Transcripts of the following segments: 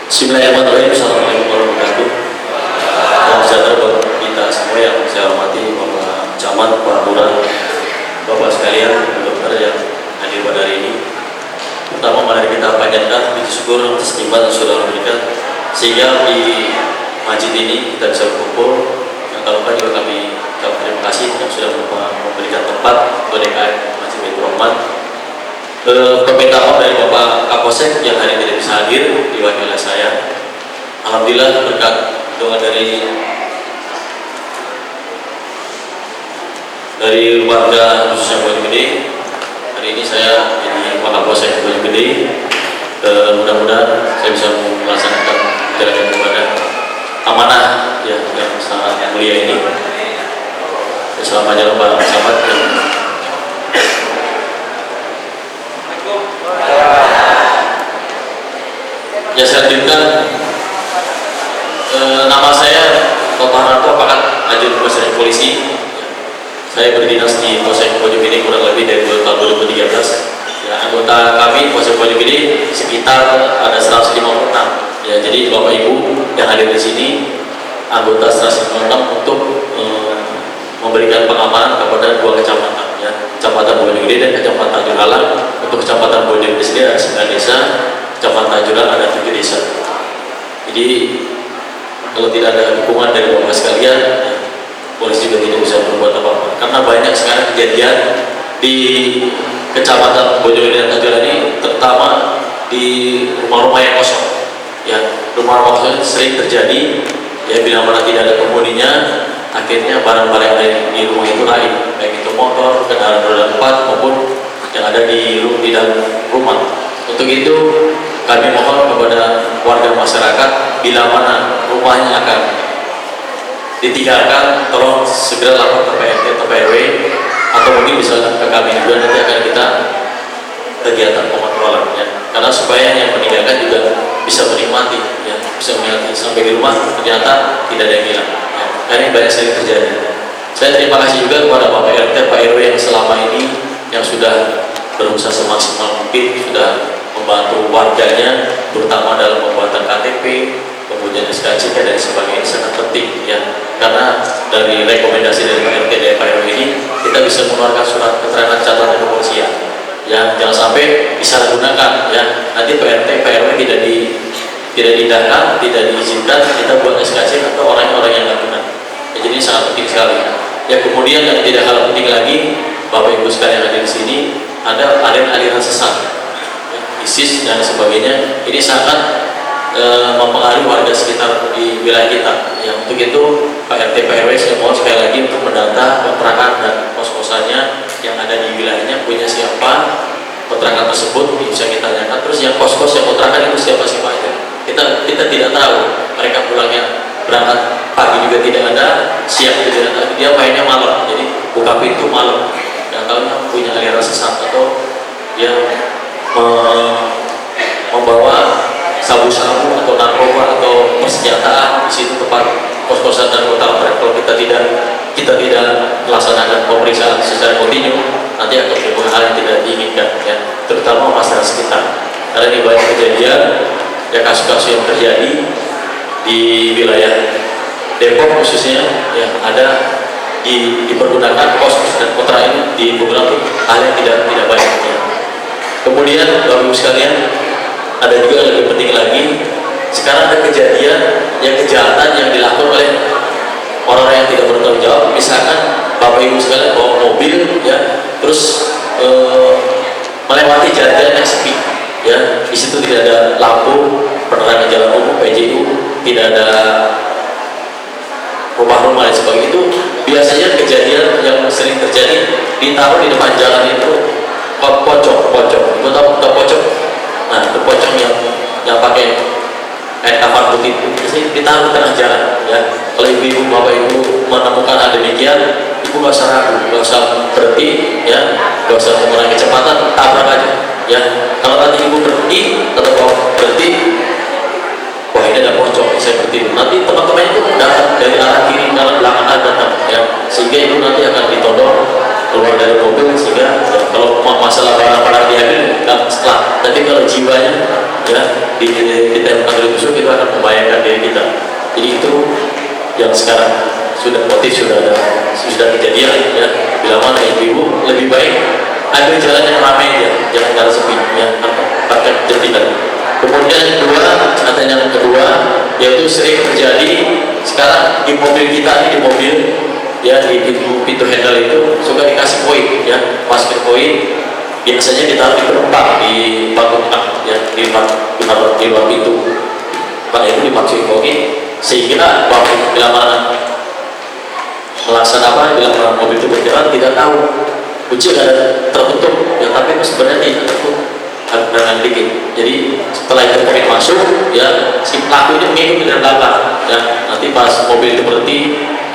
Bismillahirrahmanirrahim. Assalamualaikum warahmatullahi wabarakatuh. Salam sejahtera buat kita semua yang saya hormati, Bapak Camat, Pak Lurah, Bapak sekalian, dokter yang hadir pada hari ini. Pertama, mari kita panjatkan puji syukur atas nikmat yang sudah Allah berikan, sehingga di masjid ini kita bisa berkumpul. Yang tak lupa juga kami ucapkan terima kasih yang sudah memberikan tempat untuk DKM Masjid Baitur Rahman. Permintaan dari Bapak Kapolsek yang hari ini tidak bisa hadir diwakili oleh saya. Alhamdulillah berkat doa dari warga khususnya Bojonegede, hari ini saya jadi Pak Kapolsek Bojonegede. Mudah-mudahan saya bisa melaksanakan jalankan ibadah amanah yang sangat mulia ini. Selamat jalan Pak Camat. Ya, saya lanjutkan. Nama saya Bapak Harto, Pakat Ajun Polsek Polisi. Saya berdinas di Polsek Bojonegede kurang lebih dari tahun 2013. Ya, anggota kami Polsek Bojonegede sekitar ada 156. Ya, jadi Bapak Ibu yang hadir di sini anggota 156 untuk memberikan pengamanan kepada dua kecamatan, ya, Kecamatan Bojonegede dan Kecamatan Juralang. Untuk Kecamatan Bojonegede sendiri ada 9 desa, Kecamatan Juralang ada 7 desa. Jadi kalau tidak ada dukungan dari Bapak sekalian, ya, polisi juga tidak bisa berbuat apa-apa. Karena banyak sekarang kejadian di Kecamatan Bojonegede dan Juralang ini, terutama di rumah-rumah yang kosong. Ya, rumah-rumah kosong sering terjadi. Ya, bila mana tidak ada penghuninya, akhirnya barang-barang yang ada di rumah itu lain, baik itu motor, kendaraan roda 4 maupun yang ada di dalam rumah. Untuk itu kami mohon kepada warga masyarakat, bila mana rumahnya akan ditinggalkan, tolong segera lapor ke PRT atau PRW, atau mungkin bisa ke kami juga, nanti akan kita kegiatan pengontrolan, ya. Karena supaya yang meninggalkan juga bisa menikmati, ya, bisa menikmati sampai di rumah ternyata tidak ada yang hilang, ya. Karena ini banyak sekali terjadi. Saya terima kasih juga kepada Bapak RT, Pak RW yang selama ini yang sudah berusaha semaksimal mungkin, sudah membantu warganya, terutama dalam pembuatan KTP, kemudian SKCK dan sebagainya, sangat penting, ya. Karena dari rekomendasi dari Pak RT dan Pak RW ini, kita bisa mengeluarkan surat keterangan catatan kepolisian, ya, jangan sampai disalahgunakan, ya. Nanti Pak RT, Pak RW tidak didaftar, tidak diizinkan, kita buat SKCK atau orang-orang yang lakukan. Ya, jadi sangat penting sekali. Ya, kemudian yang tidak kalah penting lagi, Bapak Ibu sekalian yang ada di sini, ada aliran sesat, ya, ISIS dan sebagainya. Ini sangat mempengaruhi warga sekitar di wilayah kita. Ya, untuk itu Pak RT, Pak RW saya mohon sekali lagi untuk mendata kontrakan dan kos-kosannya yang ada di wilayahnya, punya siapa, kontrakan tersebut bisa kita tanyakan. Terus yang kos-kos yang kontrakan itu siapa-siapa aja. Kita tidak tahu mereka pulangnya berangkat pagi juga tidak ada, siang juga tidak ada, dia mainnya malam, jadi buka pintu malam. Yang tahunya punya aliran sesat atau dia membawa sabu-sabu atau narkoba atau persenjataan di situ tempat kos-kosan dan kontrakan. Kalau kita tidak melaksanakan pemeriksaan secara kontinu, nanti akan menimbulkan hal yang tidak diinginkan, ya, terutama masyarakat sekitar. Karena ini banyak kejadian, ya, kasus-kasus yang terjadi di wilayah Depok khususnya, yang ada dipergunakan kos dan kontra ini di beberapa hal yang tidak baik, ya. Kemudian Bapak Ibu sekalian, ada juga yang lebih penting lagi, sekarang ada kejadian yang kejahatan yang dilakukan oleh orang-orang yang tidak bertanggung jawab. Misalkan Bapak Ibu sekalian bawa mobil, ya, terus melewati jalan yang sepi, ya, di situ tidak ada lampu penerangan jalan umum PJU, tidak ada rumah-rumah dan sebagainya. Itu biasanya kejadian yang sering terjadi, ditaruh di depan jalan itu pocong, itu tahu pocong. Nah, itu pocong yang pakai kain kafan putih itu biasanya ditaruh di tengah jalan, ya. Kalau ibu-ibu, bapak ibu menemukan hal demikian, ibu nggak usah ragu, nggak usah berhenti, ya, nggak usah mengurangi kecepatan, tabrak aja, ya. Kalau nanti ibu berhenti atau berhenti, wah ini ada pocong, saya berhenti. Nanti teman-teman itu datang dari arah kiri, arah belakang datang, ya, sehingga ibu nanti akan ditodong keluar dari mobil, sehingga, ya, kalau masalah barang-barang diambil setelah, tapi kalau jiwanya, ya, ditembakkan dari musuh kita akan membayangkan diri kita. Jadi itu yang sekarang sudah sudah kejadian ya. Bila mana ibu lebih baik ambil jalan yang ramai aja, jangan jalan sepi ya, pakai jentilan. Kemudian yang kedua yaitu sering terjadi sekarang di mobil kita di mobil ya, di pintu handle itu suka dikasih koin ya, basket koin biasanya ditaruh di penumpang di bangku ya, di luar pintu. Karena itu dimaksud koin sehingga bila mana melaksanakan bila mana mobil itu berjalan tidak tahu kunci ada tertutup ya, tapi sebenarnya tidak tertutup dengan dikit. Jadi setelah itu koin masuk ya, si pelaku ini mengikut di belakang ya, nanti pas mobil itu berhenti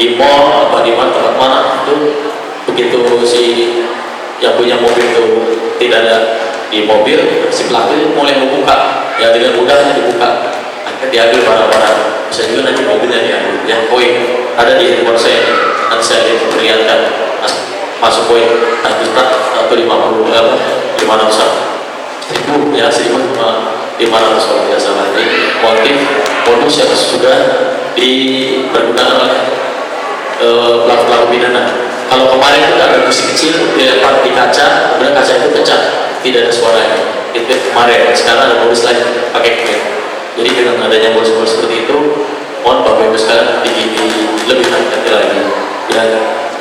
di mall apa di mana tempat mana itu, begitu si yang punya mobil itu tidak ada di mobil, si pelaku itu mulai membuka ya, dengan mudahnya dibuka, akhirnya diambil barang-barang. Bisa juga nanti mobilnya diambil ya, koin ada di handphone saya, nanti saya perlihatkan masuk koin nanti atau 500 ribu ya, 1.500 kalau tidak salah. Jadi modus yang sudah dipergunakan oleh pelaku-pelaku pidana. Kalau kemarin itu ada besi kecil dilempar di kaca, kemudian kaca itu pecah, tidak ada suaranya. Itu kemarin. Sekarang ada modus lain pakai koin. Jadi dengan adanya modus-modus seperti itu, mohon Bapak Ibu sekalian lebih hati-hati lagi. Ya,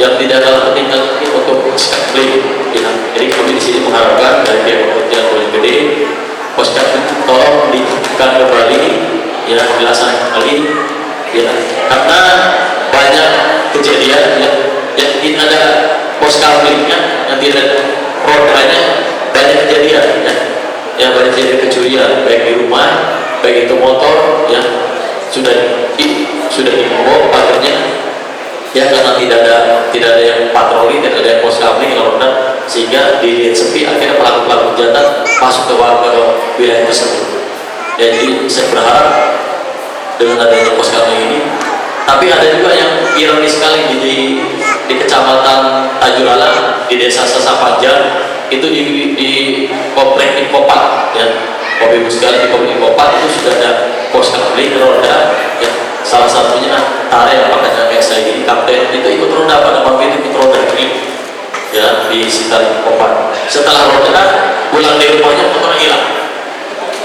yang tidak kalah penting lagi untuk skandling. Ya. Jadi kami di sini mengharapkan dari pihak kepolisian BPD, Poskadmin tolong dibuka kembali, ya dilaksanakan kembali, ya karena banyak kejadian yang tidak ada poskadminnya, yang tidak ada programnya, banyak kejadian ya banyak kejadian kecurian baik di rumah, baik itu motor yang sudah dibawa pagarnya ya, karena tidak ada yang patroli, tidak ada yang poskadmin kalau benar, sehingga dilihat sepi, akhirnya pelaku-pelaku kejahatan masuk ke wilayah tersebut. Jadi saya berharap dengan adanya poskadmin ini, tapi ada juga yang ironis sekali di kecamatan Tajur Alam, di desa Sasapanjang itu di komplek di Kopat ya, Bapak Ibu sekalian, di komplek Kopat itu sudah ada poskadmin roda ya, salah satunya Tare yang pakai kayak saya ini, kapten itu ikut roda pada waktu itu, ikut roda ini ya di sekitar Kopat. Setelah roda pulang di rumahnya motornya hilang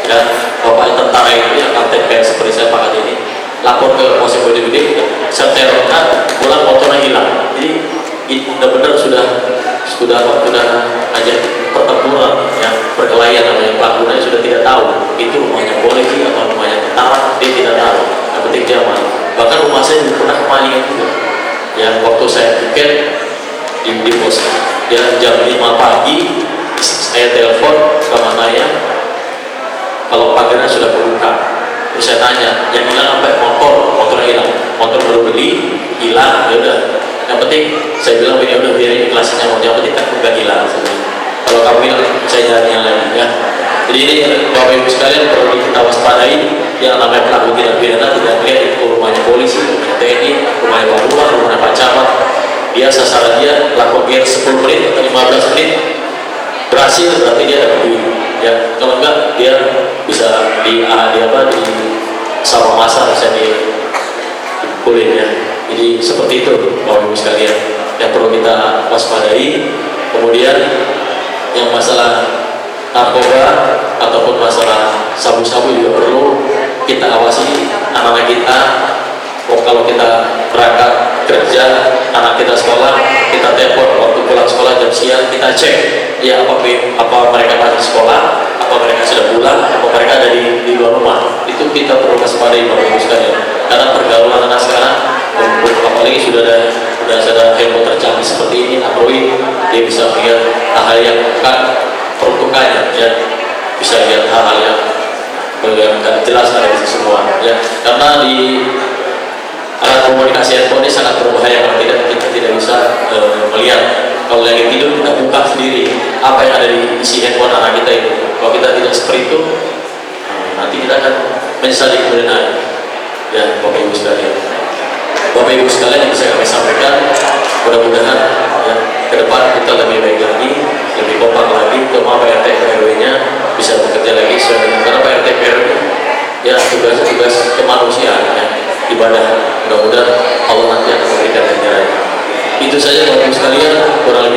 ya, bapak tentara itu yang kapten kayak seperti saya pakai ini lapor ke Polsek Bojonegoro, setelah roda pulang motornya hilang. Jadi itu benar-benar sudah aja pertempuran yang perkelahian, namanya pelakunya sudah tidak tahu itu rumahnya polisi atau rumahnya tentara, dia tidak tahu, yang penting dia aman. Bahkan rumah saya juga pernah kemalingan juga ya, waktu saya tiket di pos ya, jam 5 pagi saya telepon ke mamanya kalau pagarnya sudah terbuka, terus saya tanya yang hilang apa? Motornya hilang, motor baru beli hilang, ya udah yang penting saya bilang ya udah biar ini kelasnya mau, yang penting kan bukan hilang. Kalau kamu hilang saya nyari yang lain ya. Jadi ini Bapak Ibu sekalian perlu kita waspadai, yang namanya pelaku tindak pidana tidak lihat itu rumahnya polisi, rumahnya TNI, rumahnya Pak Lurah, rumahnya Pak Camat, dia sasaran dia lakukan biar 10 menit atau 15 menit berhasil, berarti dia dapat duit ya. Kalau enggak dia bisa di sama masa bisa dipukulin ya. Jadi seperti itu Bapak Ibu sekalian yang perlu kita waspadai. Kemudian yang masalah narkoba ataupun masalah sabu-sabu juga perlu kita awasi anak-anak kita. Kalau kita berangkat kerja, anak kita sekolah, kita telepon waktu pulang sekolah jam siang, kita cek ya apa mereka masih sekolah, apa mereka sudah pulang, apa mereka ada di luar rumah. Itu kita perlu waspadai Bapak Ibu sekalian, karena pergaulan anak sekarang apalagi sudah ada handphone tercanggih seperti ini, Android, dia bisa melihat hal-hal yang bukan peruntukannya ya, bisa lihat hal-hal yang nggak jelas dari itu semua ya, karena di alat komunikasi handphone ini sangat berbahaya kalau kita tidak bisa melihat. Kalau lagi tidur kita buka sendiri apa yang ada di isi handphone anak kita itu. Kalau kita tidak seperti itu, nanti kita akan menyesal di kemudian hari ya Bapak Ibu sekalian. Bapak Ibu sekalian yang bisa kami sampaikan, mudah-mudahan ya, ke depan kita lebih baik lagi, lebih kompak lagi, terutama Pak RT RW nya bisa bekerja lagi sesuai dengan, karena Pak RT RW ya tugas-tugas kemanusiaan ya, ibadah. Mudah-mudahan Allah nanti akan memberikan ganjaran. Itu saja Bapak Ibu sekalian, kurang lebih